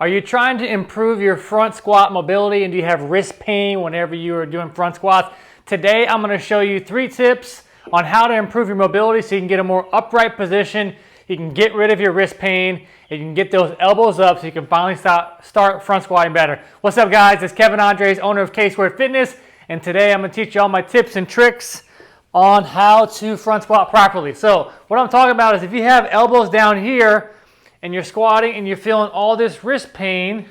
Are you trying to improve your front squat mobility and do you have wrist pain whenever you are doing front squats? Today I'm going to show you 3 tips on how to improve your mobility so you can get a more upright position, you can get rid of your wrist pain, and you can get those elbows up so you can finally start front squatting better. What's up guys, it's Kevin Andres, owner of K-Squared Fitness, and today I'm going to teach you all my tips and tricks on how to front squat properly. So what I'm talking about is if you have elbows down here and you're squatting and you're feeling all this wrist pain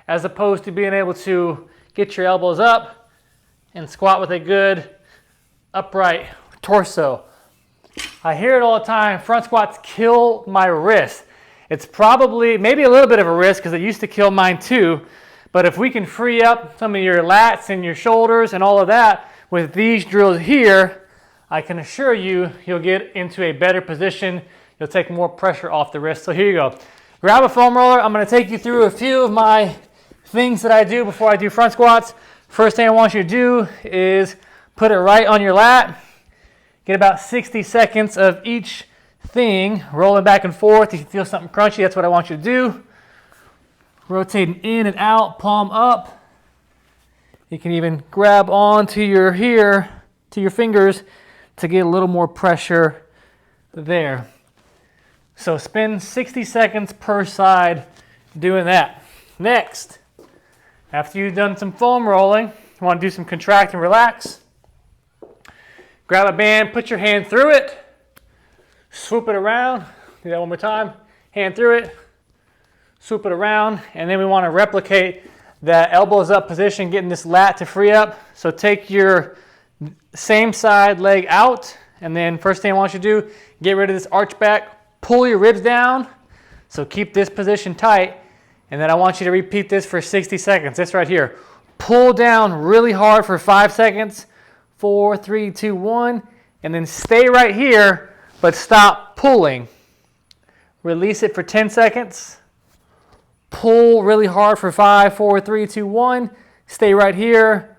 as opposed to being able to get your elbows up and squat with a good upright torso. I hear it all the time, front squats kill my wrist. It's probably maybe a little bit of a risk because it used to kill mine too, but if we can free up some of your lats and your shoulders and all of that with these drills here, I can assure you, you'll get into a better position. You'll take more pressure off the wrist. So here you go. Grab a foam roller. I'm going to take you through a few of my things that I do before I do front squats. First thing I want you to do is put it right on your lat. Get about 60 seconds of each thing, rolling back and forth. If you feel something crunchy, that's what I want you to do. Rotating in and out, palm up. You can even grab onto your fingers to get a little more pressure there. So spend 60 seconds per side doing that. Next, after you've done some foam rolling, you want to do some contract and relax. Grab a band, put your hand through it, swoop it around. Do that one more time. Hand through it, swoop it around, and then we want to replicate that elbows up position, getting this lat to free up. So take your same side leg out, and then first thing I want you to do, get rid of this arch back. Pull your ribs down, so keep this position tight, and then I want you to repeat this for 60 seconds. This right here. Pull down really hard for 5 seconds. 4, 3, 2, 1, and then stay right here, but stop pulling. Release it for 10 seconds. Pull really hard for 5, 4, 3, 2, 1. Stay right here,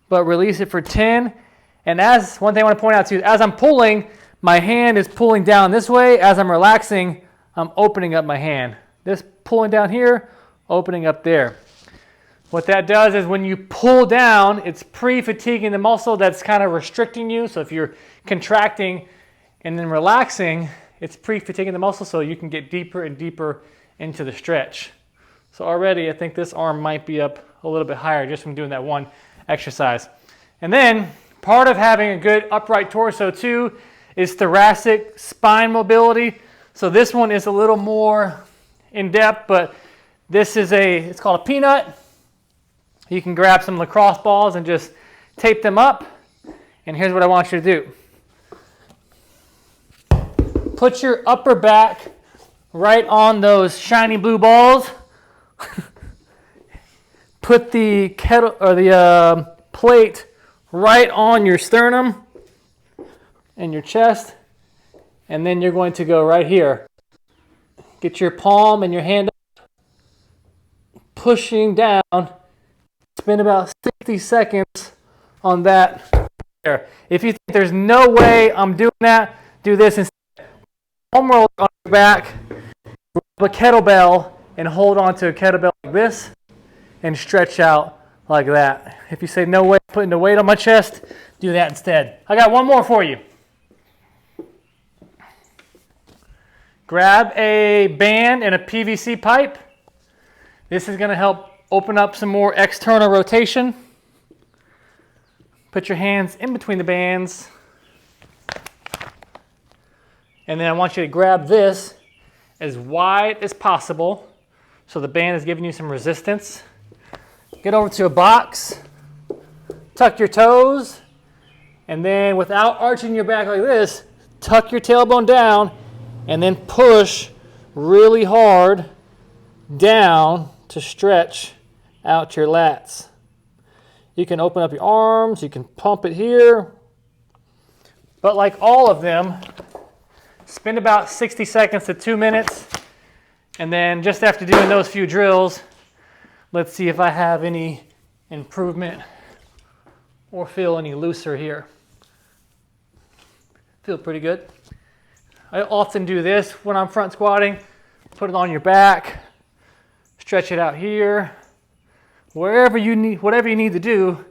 but release it for 10. And one thing I want to point out to you, as I'm pulling, my hand is pulling down this way. As I'm relaxing, I'm opening up my hand. This pulling down here, opening up there. What that does is when you pull down, it's pre-fatiguing the muscle that's kind of restricting you. So if you're contracting and then relaxing, it's pre-fatiguing the muscle so you can get deeper and deeper into the stretch. So already I think this arm might be up a little bit higher just from doing that one exercise. And then part of having a good upright torso too is thoracic spine mobility. So this one is a little more in depth, but this is it's called a peanut. You can grab some lacrosse balls and just tape them up. And here's what I want you to do. Put your upper back right on those shiny blue balls. Put the plate right on your sternum and your chest, and then you're going to go right here. Get your palm and your hand up, pushing down. Spend about 60 seconds on that there. If you think there's no way I'm doing that, do this instead. Palm roll on your back, grab a kettlebell, and hold on to a kettlebell like this, and stretch out like that. If you say no way, putting the weight on my chest, do that instead. I got one more for you. Grab a band and a PVC pipe. This is going to help open up some more external rotation. Put your hands in between the bands. And then I want you to grab this as wide as possible so the band is giving you some resistance. Get over to a box, tuck your toes, and then without arching your back like this, tuck your tailbone down and then push really hard down to stretch out your lats. You can open up your arms, you can pump it here. But like all of them, spend about 60 seconds to 2 minutes. And then just after doing those few drills, let's see if I have any improvement or feel any looser here. Feel pretty good. I often do this when I'm front squatting. Put it on your back, stretch it out here, whatever you need to do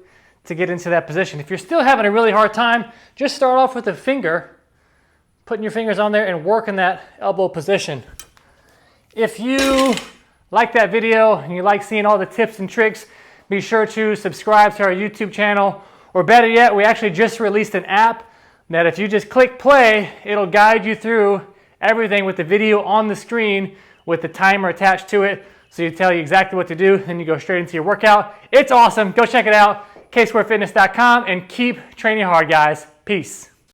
to get into that position. If you're still having a really hard time, just start off with a finger, putting your fingers on there and working that elbow position. If you like that video and you like seeing all the tips and tricks, be sure to subscribe to our YouTube channel, or better yet, we actually just released an app that if you just click play, it'll guide you through everything with the video on the screen with the timer attached to it. So you tell you exactly what to do, then you go straight into your workout. It's awesome. Go check it out, ksquarefitness.com, and keep training hard, guys. Peace.